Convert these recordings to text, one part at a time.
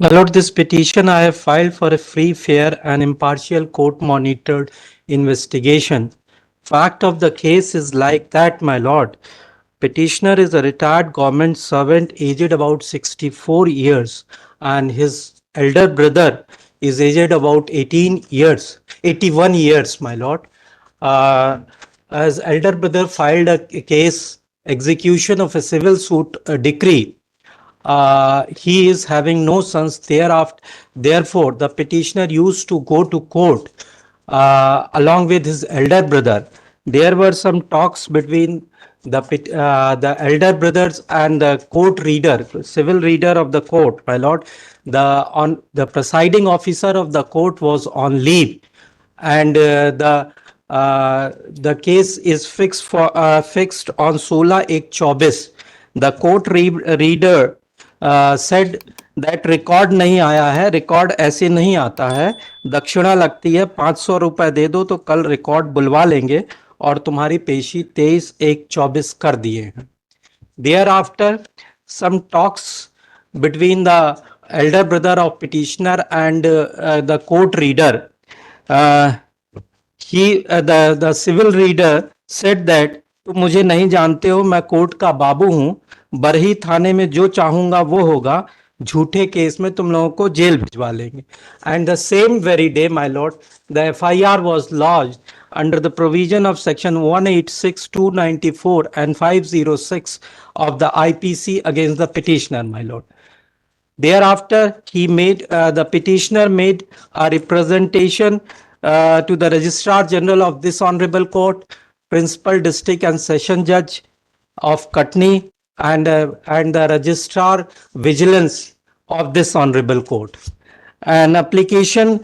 My lord, this petition I have filed for a free, fair and impartial court-monitored investigation. Fact of the case is like that, my lord. Petitioner is a retired government servant aged about 64 years and his elder brother is aged about 18 years, 81 years, my lord. As elder brother filed a case execution of a civil suit decree, he is having no sons thereafter. Therefore, the petitioner used to go to court along with his elder brother. There were some talks between the elder brothers and the court reader, civil reader of the court, my lord. The presiding officer of the court was on leave, and the case is fixed on 16/1/24. The court reader said that record नहीं आया है, record ऐसे नहीं आता है, दक्षिणा लगती है, 500 रुपए दे दो तो कल रिकॉर्ड बुलवा लेंगे और तुम्हारी पेशी 23/1/24 कर दिए हैं. There after some talks between the elder brother of petitioner and the court reader. The civil reader said that तुम मुझे नहीं जानते हो, मैं कोर्ट का बाबू हूं, बरही थाने में जो चाहूंगा वो होगा, झूठे केस में तुम लोगों को जेल भिजवा लेंगे. And the same very day, my Lord, the FIR was lodged under the provision of section 186, 294 and 506 of the IPC against the petitioner, my lord. Thereafter, the petitioner made a representation to the Registrar General of this Honorable Court, Principal District and Session Judge of Katni, and the Registrar Vigilance of this Honorable Court. An application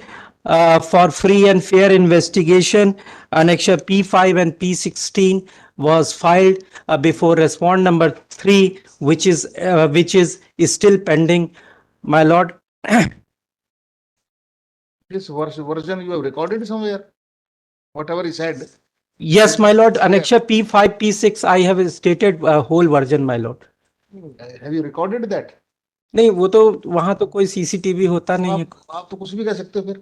for free and fair investigation, Annexure P5 and P16 was filed before respond number 3, which is still pending, my lord. This version you have recorded somewhere, whatever he said. Yes, my lord. Annexure P5, P6, I have stated whole version, my lord. Have you recorded that? नहीं, वो तो वहां तो कोई CCTV होता नहीं है. आप तो कुछ भी कह सकते हो फिर.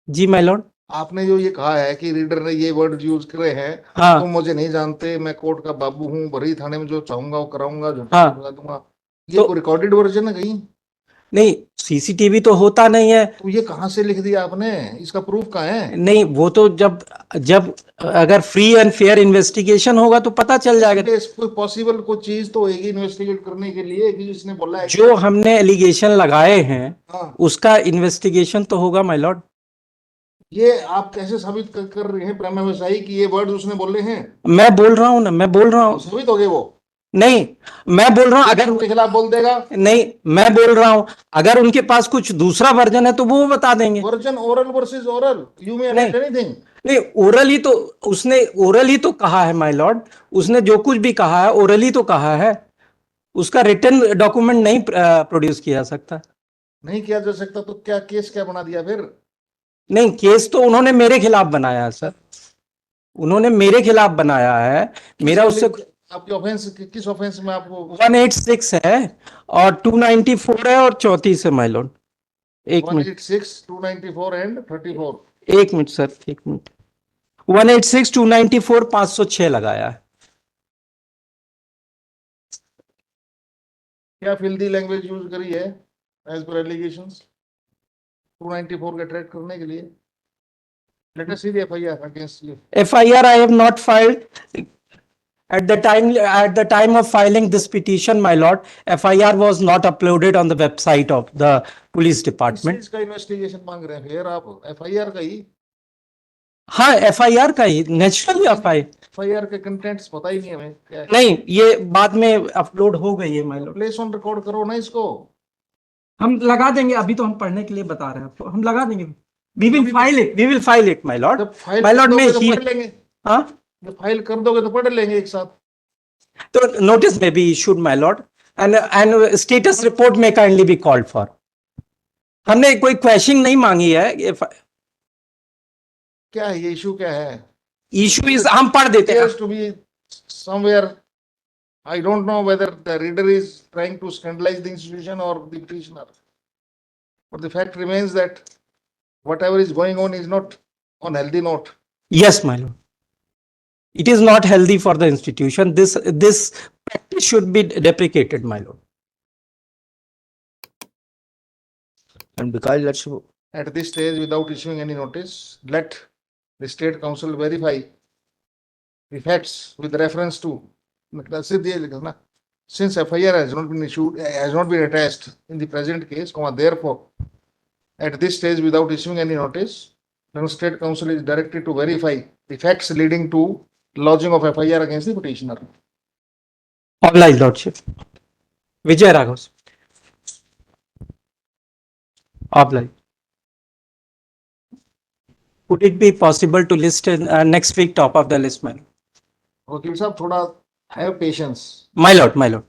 जी माय लॉर्ड. आपने जो ये कहा है कि रीडर ने ये वर्ड यूज करे हैं, हाँ. तुम मुझे नहीं जानते, मैं कोर्ट का बाबू हूँ, बरही थाने में जो चाहूंगा वो कराऊंगा, जो हाँ. दूंगा, ये तो रिकॉर्डेड वर्जन है कहीं? नहीं, CCTV तो होता नहीं है. तो ये कहाँ से लिख दिया आपने? इसका प्रूफ कहाँ है? नहीं, वो तो जब अगर फ्री एंड फेयर इन्वेस्टिगेशन होगा तो पता चल जाएगा. कोई पॉसिबल कोई चीज तो होगी इन्वेस्टिगेट करने के लिए कि जिसने बोला है. जो हमने एलिगेशन लगाए हैं, हाँ, उसका इन्वेस्टिगेशन तो होगा माय लॉर्ड. ये आप कैसे साबित कर रहे हैं प्रेमा व्यवसायी कि ये वर्ड उसने बोले हैं? मैं बोल रहा हूँ ना, मैं बोल रहा हूँ. साबित हो गए वो? नहीं, मैं बोल रहा हूँ अगर उनके खिलाफ बोल देगा. नहीं, मैं बोल रहा हूँ अगर उनके पास कुछ दूसरा वर्जन है तो वो बता देंगे. Version oral versus oral, you may नहीं. एनीथिंग. नहीं, ओरली तो उसने ओरली तो कहा है माय लॉर्ड. उसने जो कुछ भी कहा है ओरली तो कहा है. उसका रिटन डॉक्यूमेंट नहीं प्रोड्यूस किया जा सकता. नहीं किया जा सकता तो क्या केस क्या बना दिया फिर? नहीं, केस तो उन्होंने मेरे खिलाफ बनाया है सर. उन्होंने मेरे खिलाफ बनाया है. मेरा उससे आपकी ऑफेंस किस ऑफेंस में आपको? 186 है और 294 है और 34 है माय लॉर्ड. एक मिनट. 186, 294 एंड 34. एक मिनट सर, एक मिनट. 186, 294, 506 लगाया है. क्या फिल्दी लैंग्वेज यूज करी है एज पर एलिगेशंस 294 के ट्रैक करने के लिए? Let us see the FIR against you. FIR I have not filed. At the time of filing this petition, my lord, FIR was not uploaded on the website of the police department. इसका investigation मांग रहे हैं फिर आप? FIR का ही? हाँ, FIR का ही. Naturally FIR के कंटेंट्स पता ही नहीं हमें क्या है. नहीं, ये बाद में अपलोड हो गई है my Lord. Place on record करो ना इसको. हम लगा देंगे. अभी तो हम पढ़ने के लिए बता रहे हैं आपको. हम लगा देंगे. We will file it, my lord. My lord, में ही पढ़ लेंगे. हाँ, फाइल कर दोगे तो पढ़ लेंगे एक साथ. तो नोटिस में भी issued my Lord and status report में काइंडली बी कॉल्ड फॉर. हमने कोई क्वेश्चन नहीं मांगी है. क्या है ये इशू? क्या है इशू? इज हम पढ़ देते हैं. To be somewhere. I don't know whether the reader is trying to scandalize the institution or the petitioner. But the fact remains that whatever is going on is not on healthy note. Yes, my lord. It is not healthy for the institution. This practice should be deprecated, my lord. And because let's At this stage, without issuing any notice, let the State Council verify the facts with reference to. Since FIR has not been issued, has not been attached in the present case, therefore, at this stage, without issuing any notice, then State Council is directed to verify the facts leading to lodging of FIR against the petitioner. Obliged, lordship. Vijay Raghav. Obliged. Would it be possible to list in next week top of the list, my lord? वकील साहब थोड़ा have patience. My lord, my lord.